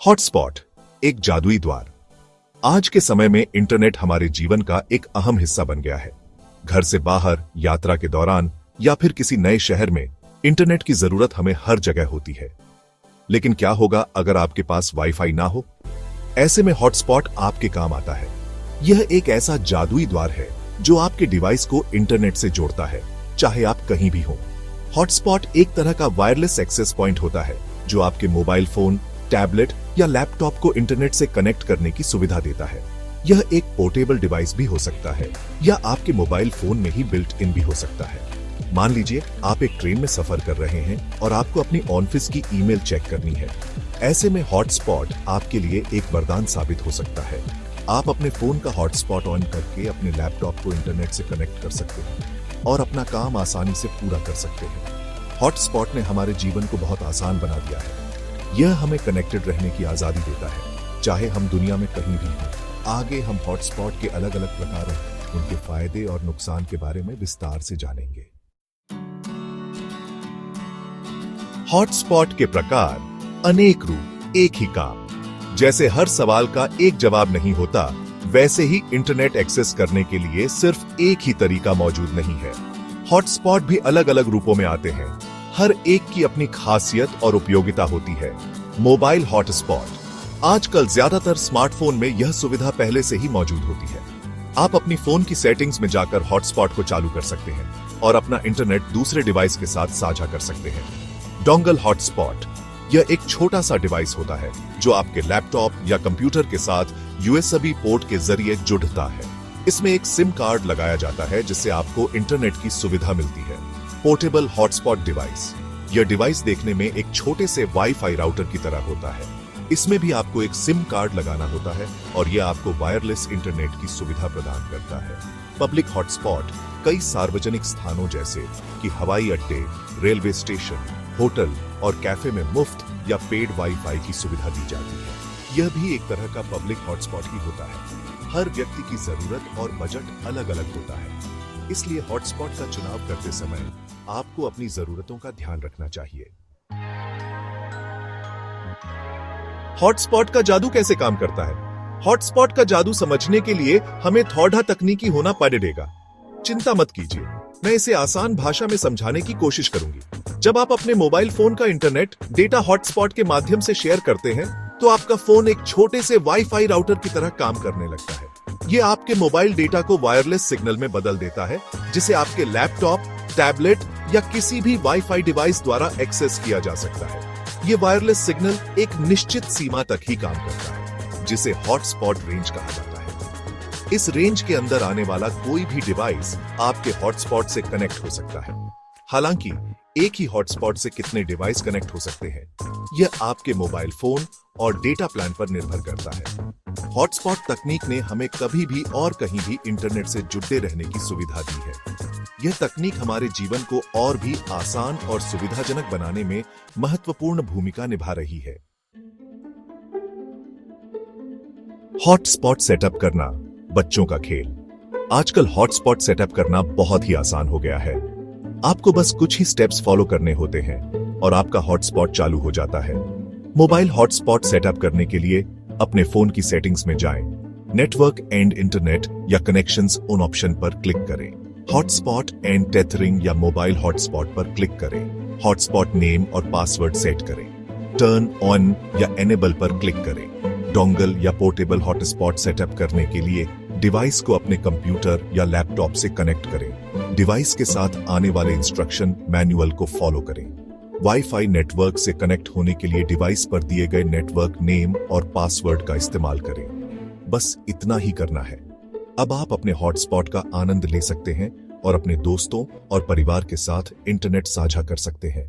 Hotspot एक जादुई द्वार। आज के समय में इंटरनेट हमारे जीवन का एक अहम हिस्सा बन गया है। घर से बाहर, यात्रा के दौरान या फिर किसी नए शहर में इंटरनेट की जरूरत हमें हर जगह होती है। लेकिन क्या होगा अगर आपके पास वाईफाई ना हो? ऐसे में हॉटस्पॉट आपके काम आता है। यह एक ऐसा जादुई द्वार है जो आपके डिवाइस को इंटरनेट से जोड़ता है, चाहे आप कहीं भी हो। हॉटस्पॉट एक तरह का वायरलेस एक्सेस पॉइंट होता है जो आपके मोबाइल फोन, टैबलेट या लैपटॉप को इंटरनेट से कनेक्ट करने की सुविधा देता है। यह एक पोर्टेबल डिवाइस भी हो सकता है या आपके मोबाइल फोन में ही बिल्ट इन भी हो सकता है। मान लीजिए आप एक ट्रेन में सफर कर रहे हैं और आपको अपनी ऑफिस की ईमेल चेक करनी है। ऐसे में हॉटस्पॉट आपके लिए एक वरदान साबित हो सकता है। आप अपने फोन का हॉटस्पॉट ऑन करके अपने लैपटॉप को इंटरनेट से कनेक्ट कर सकते हैं और अपना काम आसानी से पूरा कर सकते हैं। हॉटस्पॉट ने हमारे जीवन को बहुत आसान बना दिया है। यह हमें कनेक्टेड रहने की आजादी देता है, चाहे हम दुनिया में कहीं भी हों। आगे हम हॉटस्पॉट के अलग अलग प्रकारों, उनके फायदे और नुकसान के बारे में विस्तार से जानेंगे। हॉटस्पॉट के प्रकार, अनेक रूप, एक ही काम। जैसे हर सवाल का एक जवाब नहीं होता, वैसे ही इंटरनेट एक्सेस करने के लिए सिर्फ एक ही तरीका मौजूद नहीं है। हॉटस्पॉट भी अलग अलग रूपों में आते हैं। हर एक की अपनी खासियत और उपयोगिता होती है। Mobile hotspot. आजकल ज्यादातर स्मार्टफोन में यह सुविधा पहले से ही मौजूद होती है। आप अपनी फोन की सेटिंग्स में जाकर हॉटस्पॉट को चालू कर सकते हैं और अपना इंटरनेट दूसरे डिवाइस के साथ साझा कर सकते हैं। Dongle hotspot. यह एक छोटा सा डिवाइस होता है जो आपके लैपटॉप या कंप्यूटर के साथ यूएसबी पोर्ट के जरिए जुड़ता है। इसमें एक सिम कार्ड लगाया जाता है जिससे आपको इंटरनेट की सुविधा मिलती है। Portable hotspot device. यह डिवाइस देखने में एक छोटे से वाईफाई राउटर की तरह होता है। इसमें भी आपको एक सिम कार्ड लगाना होता है और यह आपको वायरलेस इंटरनेट की सुविधा प्रदान करता है। पब्लिक हॉटस्पॉट कई सार्वजनिक स्थानों जैसे कि हवाई अड्डे, रेलवे स्टेशन, होटल और कैफे में मुफ्त या पेड वाईफाई की सुविधा दी जाती है। यह भी एक तरह का पब्लिक हॉटस्पॉट ही होता है। हर व्यक्ति की जरूरत और बजट अलग अलग होता है, इसलिए हॉटस्पॉट का चुनाव करते समय आपको अपनी जरूरतों का ध्यान रखना चाहिए। हॉटस्पॉट का जादू कैसे काम करता है? हॉटस्पॉट का जादू समझने के लिए हमें थोड़ा तकनीकी होना पड़ेगा। चिंता मत कीजिए, मैं इसे आसान भाषा में समझाने की कोशिश करूंगी। जब आप अपने मोबाइल फोन का इंटरनेट डेटा हॉटस्पॉट के माध्यम से शेयर करते हैं, तो आपका फोन एक छोटे से वाईफाई राउटर की तरह काम करने लगता है। यह आपके मोबाइल डेटा को वायरलेस सिग्नल में बदल देता है, जिसे आपके लैपटॉप, टैबलेट या किसी भी वाईफाई डिवाइस द्वारा एक्सेस किया जा सकता है। यह वायरलेस सिग्नल एक निश्चित सीमा तक ही काम करता है, जिसे हॉटस्पॉट रेंज कहा जाता है। इस रेंज के अंदर आने वाला कोई भी डिवाइस आपके हॉटस्पॉट से कनेक्ट हो सकता है। हालांकि एक ही हॉटस्पॉट से कितने डिवाइस कनेक्ट हो सकते हैं, यह आपके मोबाइल फोन और डेटा प्लान पर निर्भर करता है। हॉटस्पॉट तकनीक ने हमें कभी भी और कहीं भी इंटरनेट से जुड़े रहने की सुविधा दी है। यह तकनीक हमारे जीवन को और भी आसान और सुविधाजनक बनाने में महत्वपूर्ण भूमिका निभा रही है। हॉटस्पॉट सेटअप करना बच्चों का खेल। आजकल हॉटस्पॉट सेटअप करना बहुत ही आसान हो गया है। आपको बस कुछ ही स्टेप्स फॉलो करने होते हैं और आपका हॉटस्पॉट चालू हो जाता है। मोबाइल हॉटस्पॉट सेटअप करने के लिए अपने फोन की सेटिंग्स में जाएं, नेटवर्क एंड इंटरनेट या कनेक्शंस उन ऑप्शन पर क्लिक करें। हॉटस्पॉट एंड टेथरिंग या मोबाइल हॉटस्पॉट पर क्लिक करें। हॉटस्पॉट नेम और पासवर्ड सेट करें। टर्न ऑन या एनेबल पर क्लिक करें। डोंगल या पोर्टेबल हॉटस्पॉट सेटअप करने के लिए डिवाइस को अपने कंप्यूटर या लैपटॉप से कनेक्ट करें। डिवाइस के साथ आने वाले इंस्ट्रक्शन मैनुअल को फॉलो करें। वाईफाई नेटवर्क से कनेक्ट होने के लिए डिवाइस पर दिए गए नेटवर्क नेम और पासवर्ड का इस्तेमाल करें। बस इतना ही करना है। अब आप अपने हॉटस्पॉट का आनंद ले सकते हैं और अपने दोस्तों और परिवार के साथ इंटरनेट साझा कर सकते हैं।